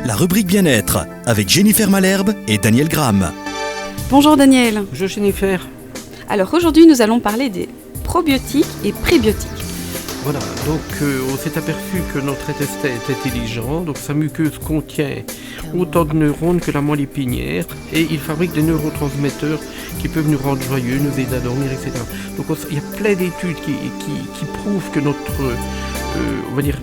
La rubrique bien-être avec Jennifer Malherbe et Daniel Graham. Bonjour Daniel. Bonjour Jennifer. Alors aujourd'hui nous allons parler des probiotiques et prébiotiques. Voilà, donc on s'est aperçu que notre intestin est intelligent, donc sa muqueuse contient autant de neurones que la moelle épinière et il fabrique des neurotransmetteurs qui peuvent nous rendre joyeux, nous aider à dormir, etc. Donc il y a plein d'études qui prouvent que notre on va dire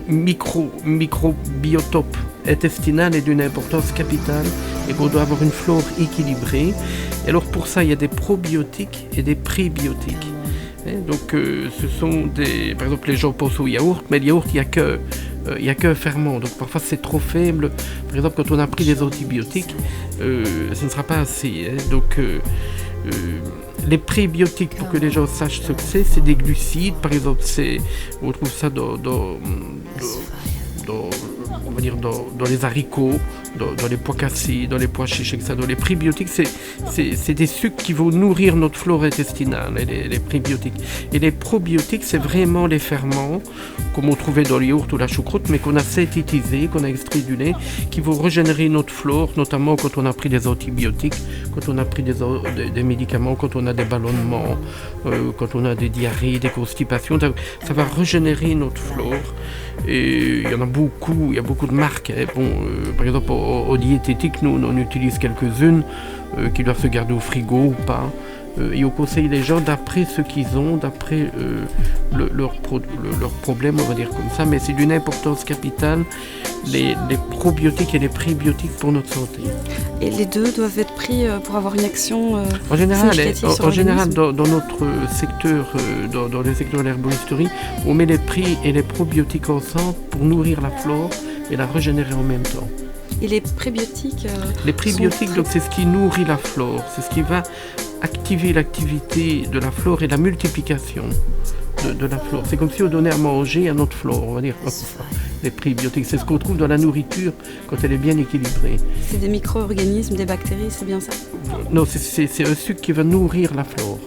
microbiotope intestinal est d'une importance capitale et qu'on doit avoir une flore équilibrée. Et alors pour ça, il y a des probiotiques et des prébiotiques. Donc ce sont des... Par exemple, les gens pensent au yaourt, mais le yaourt, il n'y a qu'un ferment. Donc parfois c'est trop faible. Par exemple, quand on a pris des antibiotiques, ce ne sera pas assez. Donc les prébiotiques, pour que les gens sachent ce que c'est des glucides. Par exemple, on trouve ça dans les haricots, dans les pois cassés, dans les pois chiches, etc. Donc les prébiotiques, c'est des sucres qui vont nourrir notre flore intestinale, les prébiotiques. Et les probiotiques, c'est vraiment les ferments, comme on trouvait dans le yaourt ou la choucroute, mais qu'on a synthétisé, qu'on a extrait du lait, qui vont régénérer notre flore, notamment quand on a pris des antibiotiques, quand on a pris des médicaments, quand on a des ballonnements, quand on a des diarrhées, des constipations. Ça va régénérer notre flore. Et il y en a beaucoup, il y a beaucoup de marques. Par exemple, au diététique, nous on utilise quelques-unes qui doivent se garder au frigo ou pas. Et on conseille les gens d'après ce qu'ils ont, d'après leurs problèmes, on va dire comme ça. Mais c'est d'une importance capitale, les probiotiques et les prébiotiques pour notre santé. Et les deux doivent être pris pour avoir une action en général, significative dans notre secteur, dans le secteur de l'herboristerie, on met les pré et les probiotiques ensemble pour nourrir la flore et la régénérer en même temps. Et les prébiotiques Les prébiotiques, donc, c'est ce qui nourrit la flore, c'est ce qui va activer l'activité de la flore et la multiplication de la flore. C'est comme si on donnait à manger à notre flore, on va dire comme ça. Les prébiotiques, c'est ce qu'on trouve dans la nourriture quand elle est bien équilibrée. C'est des micro-organismes, des bactéries, c'est bien ça? Non, c'est un sucre qui va nourrir la flore.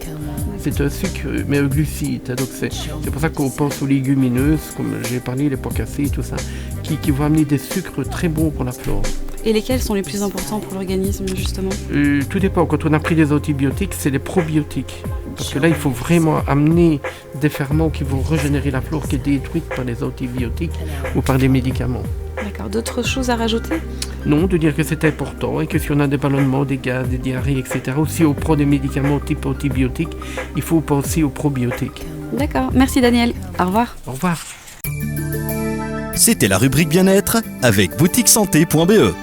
C'est un sucre, mais un glucide. Donc c'est pour ça qu'on pense aux légumineuses, comme j'ai parlé, les pois cassés et tout ça, qui vont amener des sucres très bons pour la flore. Et lesquels sont les plus importants pour l'organisme, justement? Tout dépend. Quand on a pris des antibiotiques, c'est les probiotiques. Parce que là, il faut vraiment amener des ferments qui vont régénérer la flore qui est détruite par les antibiotiques ou par des médicaments. D'accord. D'autres choses à rajouter? Non, de dire que c'est important et que si on a des ballonnements, des gaz, des diarrhées, etc., ou si on prend des médicaments type antibiotiques, il faut penser aux probiotiques. D'accord. Merci Daniel. Au revoir. Au revoir. C'était la rubrique bien-être avec boutiquesanté.be.